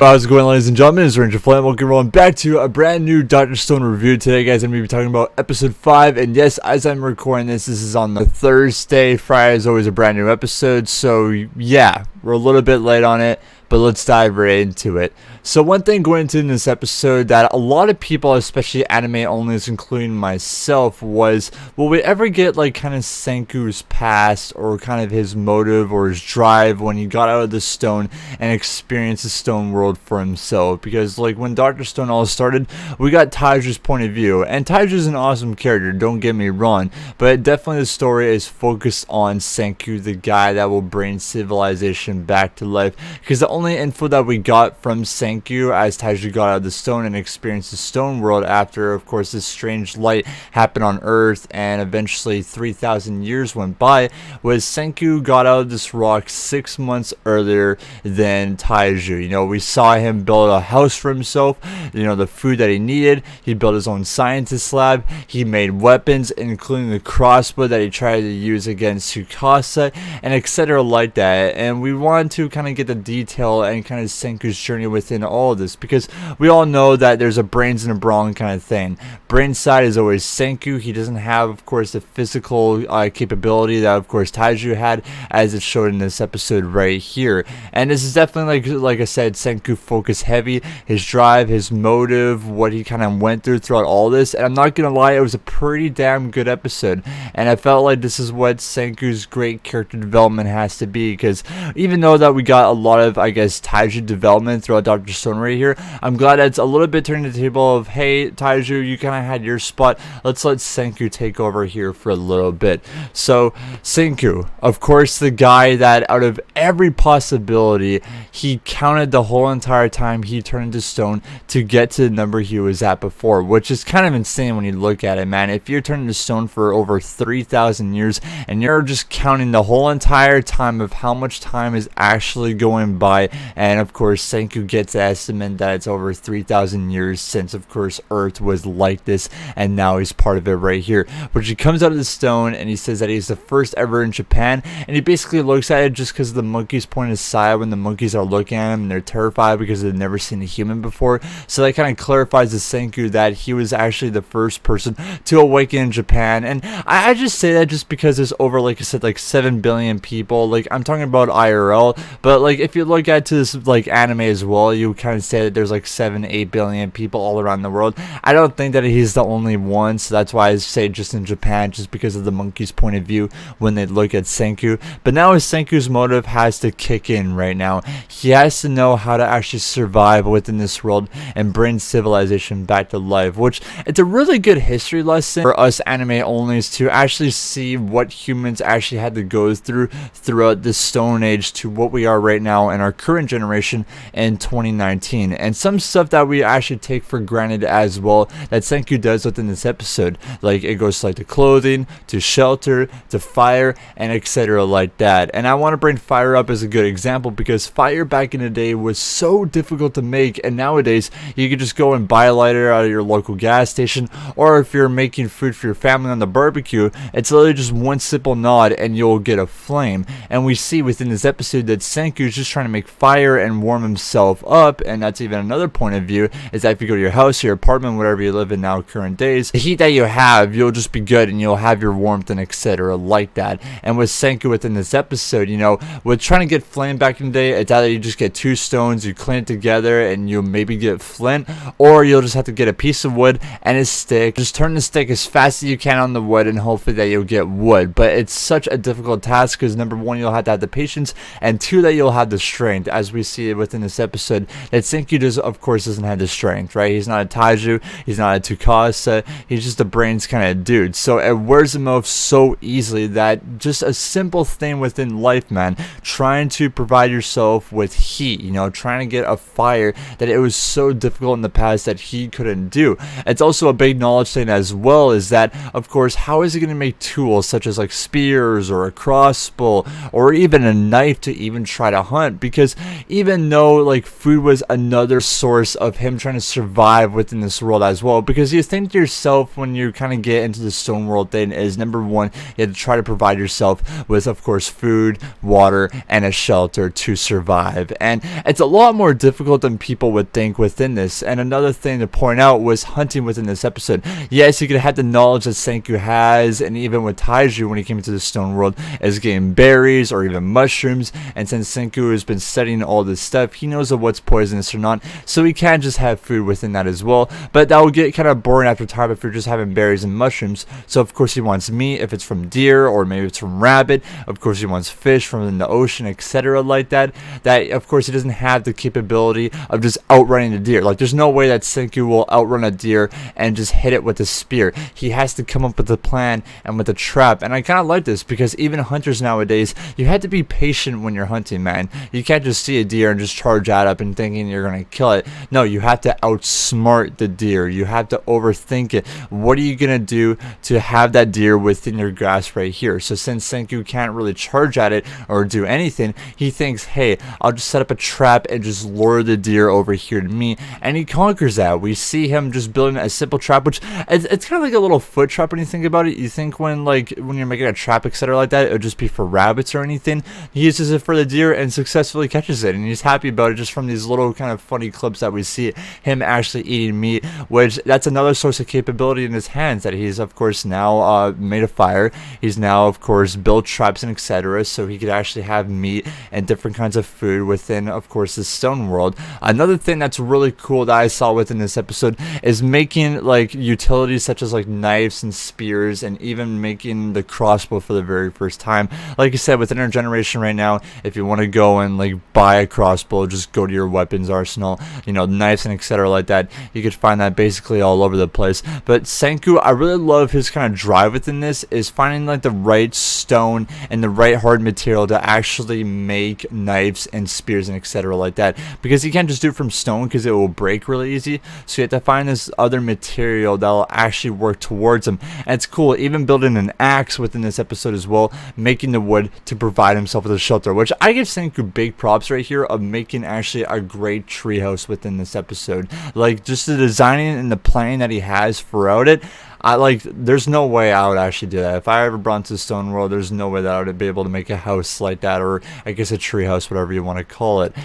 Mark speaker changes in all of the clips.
Speaker 1: How's it going, ladies and gentlemen? It's Ranger Flame. Welcome back to a brand new Dr. Stone review. Today, guys, I'm going to be talking about episode 5. And yes, as I'm recording this is on the Thursday. Friday is always a brand new episode. So, yeah, we're a little bit late on it, but let's dive right into it. So one thing going into this episode that a lot of people, especially anime onlys, including myself, was, will we ever get like kind of Senku's past or kind of his motive or his drive when he got out of the stone and experienced the stone world for himself? Because like when Dr. Stone all started, we got Taiju's point of view, and Taiju's an awesome character, don't get me wrong, but definitely the story is focused on Senku, the guy that will bring civilization back to life, because the only info that we got from Senku as Taiju got out of the stone and experienced the stone world after, of course, this strange light happened on Earth and eventually 3,000 years went by, was Senku got out of this rock 6 months earlier than Taiju. You know, we saw him build a house for himself, you know, the food that he needed. He built his own scientist lab. He made weapons, including the crossbow that he tried to use against Tsukasa, and etc. like that. And we want to kind of get the detail and kind of Senku's journey within all of this, because we all know that there's a brains and a brawn kind of thing. Brain side is always Senku. He doesn't have, of course, the physical capability that, of course, Taiju had, as it showed in this episode right here. And this is definitely, like I said, Senku focus heavy. His drive, his motive, what he kind of went through throughout all this. And I'm not gonna lie, it was a pretty damn good episode. And I felt like this is what Senku's great character development has to be, because even though that we got a lot of, I guess, Taiju development throughout Dr. Stone right here, I'm glad that it's a little bit turning the table of, hey, Taiju, you kind of had your spot, let's let Senku take over here for a little bit. So Senku, of course, the guy that out of every possibility, he counted the whole entire time he turned into stone to get to the number he was at before, which is kind of insane when you look at it, man. If you're turning to stone for over 3,000 years and you're just counting the whole entire time of how much time is actually going by, and of course Senku gets the estimate that it's over 3,000 years since, of course, Earth was like this, and now he's part of it right here. But he comes out of the stone and he says that he's the first ever in Japan, and he basically looks at it just because the monkeys point aside when the monkeys are looking at him and they're terrified because they've never seen a human before. So that kind of clarifies to Senku that he was actually the first person to awaken in Japan. And I just say that just because there's over, like I said, like 7 billion people. Like, I'm talking about IRL, but like if you look at this like anime as well, you kind of say that there's like 7-8 billion people all around the world. I don't think that he's the only one, so that's why I say just in Japan, just because of the monkey's point of view when they look at Senku. But now Senku's motive has to kick in right now. He has to know how to actually survive within this world and bring civilization back to life, which it's a really good history lesson for us anime onlys to actually see what humans actually had to go through throughout the Stone Age to what we are right now in our current generation in 2019, and some stuff that we actually take for granted as well that Senku does within this episode. Like, it goes like to clothing, to shelter, to fire, and etc. like that. And I want to bring fire up as a good example, because fire back in the day was so difficult to make, and nowadays you can just go and buy a lighter out of your local gas station, or if you're making food for your family on the barbecue, it's literally just one simple nod and you'll get a flame. And we see within this episode that Senku is just trying to make fire and warm himself up. And that's even another point of view, is that if you go to your house, your apartment, whatever you live in now current days, the heat that you have, you'll just be good and you'll have your warmth and etc. like that. And with Senku within this episode, you know, with trying to get flame back in the day, it's either you just get 2 stones, you clean it together and you'll maybe get flint, or you'll just have to get a piece of wood and a stick, just turn the stick as fast as you can on the wood and hopefully that you'll get wood. But it's such a difficult task because number 1, you'll have to have the patience, and 2, that you'll have the strength, as we see it within this episode that Senku does, of course, doesn't have the strength, right? He's not a Taiju, he's not a Tsukasa, he's just a brains kind of dude. So it wears him off so easily that just a simple thing within life, man, trying to provide yourself with heat, you know, trying to get a fire, that it was so difficult in the past that he couldn't do. It's also a big knowledge thing as well, is that, of course, how is he going to make tools such as like spears or a crossbow or even a knife to even try to hunt, because even though like food was another source of him trying to survive within this world as well, because you think to yourself when you kind of get into the stone world thing is, number one, you have to try to provide yourself with, of course, food, water, and a shelter to survive. And it's a lot more difficult than people would think within this. And another thing to point out was hunting within this episode. Yes, you could have the knowledge that Senku has, and even with Taiju when he came into the stone world, is getting berries or even mushrooms. And since Senku has been studying all this stuff, he knows of what's poisonous or not, so he can just have food within that as well. But that will get kind of boring after time if you're just having berries and mushrooms. So of course he wants meat if it's from deer, or maybe it's from rabbit. Of course he wants fish from the ocean, etc. like that. That of course he doesn't have the capability of just outrunning a deer. Like there's no way that Senku will outrun a deer and just hit it with a spear. He has to come up with a plan and with a trap. And I kind of like this, because even hunters nowadays, you have to be patient when you're hunting, man. You can't just see a deer and just charge at up and thinking you're gonna kill it. No, you have to outsmart the deer. You have to overthink it. What are you gonna do to have that deer within your grasp right here? So since Senku can't really charge at it or do anything, he thinks, hey, I'll just set up a trap and just lure the deer over here to me, and he conquers that. We see him just building a simple trap, which it's kind of like a little foot trap when you think about it. You think when you're making a trap, etc. like that, it would just be for rabbits or anything. He uses it for the deer and successfully catches it, and he's happy about it just from these little kind of funny clips that we see him actually eating meat, which that's another source of capability in his hands, that he's of course now made a fire. He's now of course built traps and etc. so he could actually have meat and different kinds of food within of course the stone world. Another thing that's really cool that I saw within this episode is making like utilities such as like knives and spears, and even making the crossbow for the very first time. Like I said, within our generation right now, if you want to go and like buy a crossbow, just go to your weapons arsenal, you know, knives and etc. like that. You could find that basically all over the place. But Senku, I really love his kind of drive within this, is finding like the right stone and the right hard material to actually make knives and spears and etc. like that, because you can't just do it from stone because it will break really easy. So you have to find this other material that will actually work towards him. And it's cool, even building an axe within this episode as well, making the wood to provide himself with a shelter, which I give Senku big props right here of making actually a great treehouse within this episode. Like just the designing and the planning that he has throughout it, there's no way I would actually do that. If I ever brought to the stone world, there's no way that I would be able to make a house like that, or I guess a tree house, whatever you want to call it.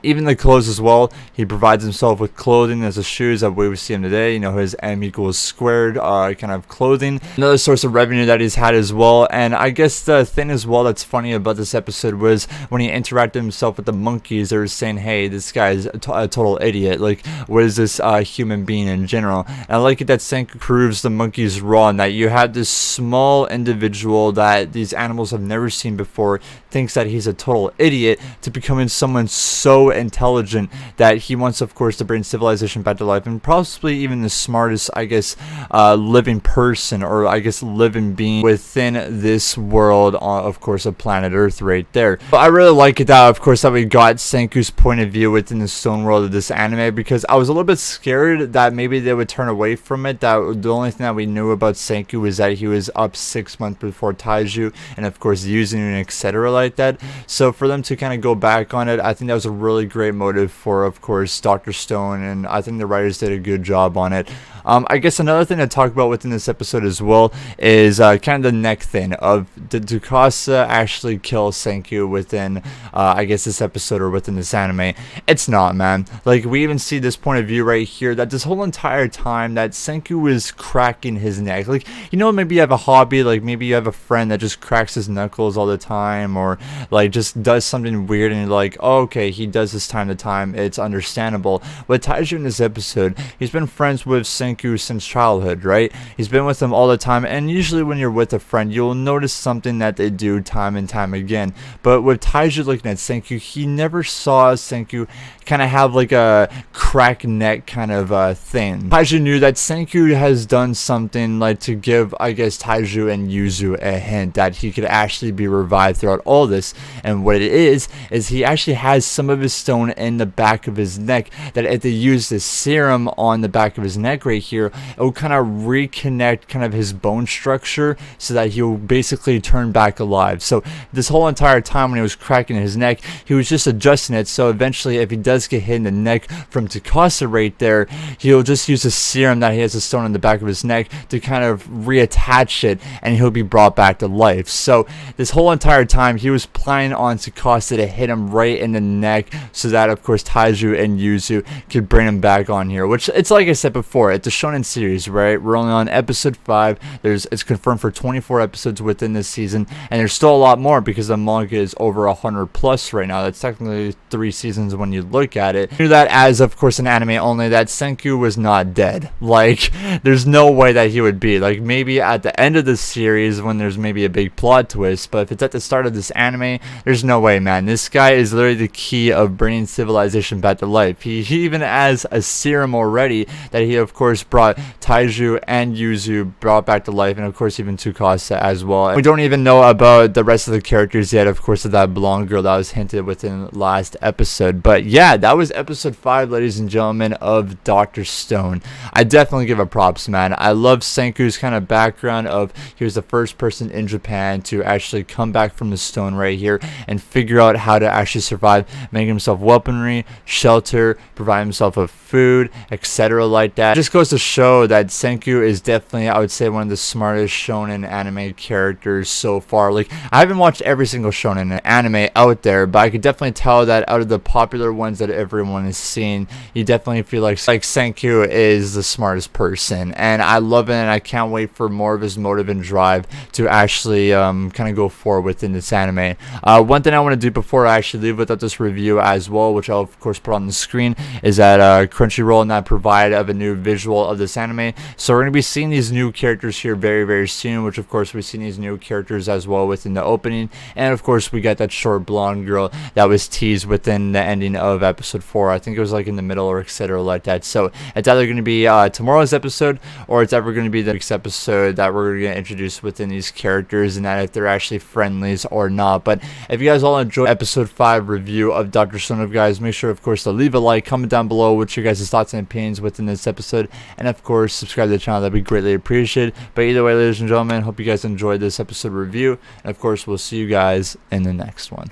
Speaker 1: Even the clothes as well, he provides himself with clothing as the shoes that we see him today, you know, his M equals squared kind of clothing. Another source of revenue that he's had as well. And I guess the thing as well that's funny about this episode was when he interacted himself with the monkeys, they were saying, hey, this guy's a total idiot. Like, what is this human being in general? And I like it that Senku proves the monkeys wrong, that you have this small individual that these animals have never seen before, thinks that he's a total idiot, to becoming someone so intelligent that he wants, of course, to bring civilization back to life, and possibly even the smartest, I guess, living person, or I guess living being within this world, of course, of planet Earth right there. But I really like it that, of course, that we got Senku's point of view within the stone world of this anime, because I was a little bit scared that maybe they would turn away from it, that the only thing that we knew about Senku was that he was up 6 months before Taiju, and of course using it, etc. like that. So for them to kind of go back on it, I think that was a really great motive for, of course, Dr. Stone, and I think the writers did a good job on it. I guess another thing to talk about within this episode as well is kind of the neck thing of, did Tsukasa actually kill Senku within, I guess, this episode or within this anime? It's not, man. Like, we even see this point of view right here, that this whole entire time that Senku was cracking his neck. Like, you know, maybe you have a hobby, like maybe you have a friend that just cracks his knuckles all the time, or like just does something weird and you're like, oh, okay, he does this time to time, it's understandable. With Taiju in this episode, he's been friends with Senku since childhood, right? He's been with them all the time, and usually when you're with a friend, you'll notice something that they do time and time again. But with Taiju looking at Senku, he never saw Senku kind of have like a crack neck kind of thing. Taiju knew that Senku has done something like to give, I guess, Taiju and Yuzu a hint that he could actually be revived throughout all this. And what it is he actually has some of his stone in the back of his neck, that if they use this serum on the back of his neck right here, it will kind of reconnect kind of his bone structure so that he'll basically turn back alive. So this whole entire time when he was cracking his neck, he was just adjusting it, so eventually if he does get hit in the neck from Tsukasa right there, he'll just use a serum that he has a stone in the back of his neck to kind of reattach it, and he'll be brought back to life. So this whole entire time he was planning on Tsukasa to hit him right in the neck so that of course Taiju and Yuzu could bring him back on here, which it's like I said before, it's a shonen series, right? We're only on episode 5. It's confirmed for 24 episodes within this season, and there's still a lot more because the manga is over 100 plus right now. That's technically 3 seasons when you look at it. Knew that as of course an anime only, that Senku was not dead. Like, there's no way that he would be. Like, maybe at the end of the series when there's maybe a big plot twist, but if it's at the start of this anime, there's no way, man. This guy is literally the key of bringing civilization back to life. He even has a serum already that he of course brought Taiju and Yuzu brought back to life, and of course even Tsukasa as well. And we don't even know about the rest of the characters yet, of course, of that blonde girl that was hinted within last episode. But yeah, that was episode 5, ladies and gentlemen, of Dr. Stone. I definitely give a props, man. I love Senku's kind of background of he was the first person in Japan to actually come back from the stone right here and figure out how to actually survive, make himself weaponry, shelter, provide himself with food, etc. like that. It just goes to show that Senku is definitely, I would say, one of the smartest shonen anime characters so far. Like, I haven't watched every single shonen anime out there, but I could definitely tell that out of the popular ones that everyone has seen, you definitely feel like Senku is the smartest person, and I love it, and I can't wait for more of his motive and drive to actually kind of go forward within this anime. One thing I want to do before I actually leave without this review as well, which I'll of course put on the screen, is that Crunchyroll and I provide of a new visual of this anime. So we're going to be seeing these new characters here very, very soon, which of course we've seen these new characters as well within the opening, and of course we got that short blonde girl that was teased within the ending of episode 4. I think it was like in the middle or etc. like that. So it's either going to be tomorrow's episode, or it's ever going to be the next episode that we're going to introduce within these characters, and that if they're actually friendlies or not. But if you guys all enjoyed episode 5 review of Dr. Stone, guys, make sure of course to leave a like, comment down below what your guys' thoughts and opinions within this episode, and of course subscribe to the channel. That'd be greatly appreciated. But either way, ladies and gentlemen, hope you guys enjoyed this episode review, and of course we'll see you guys in the next one.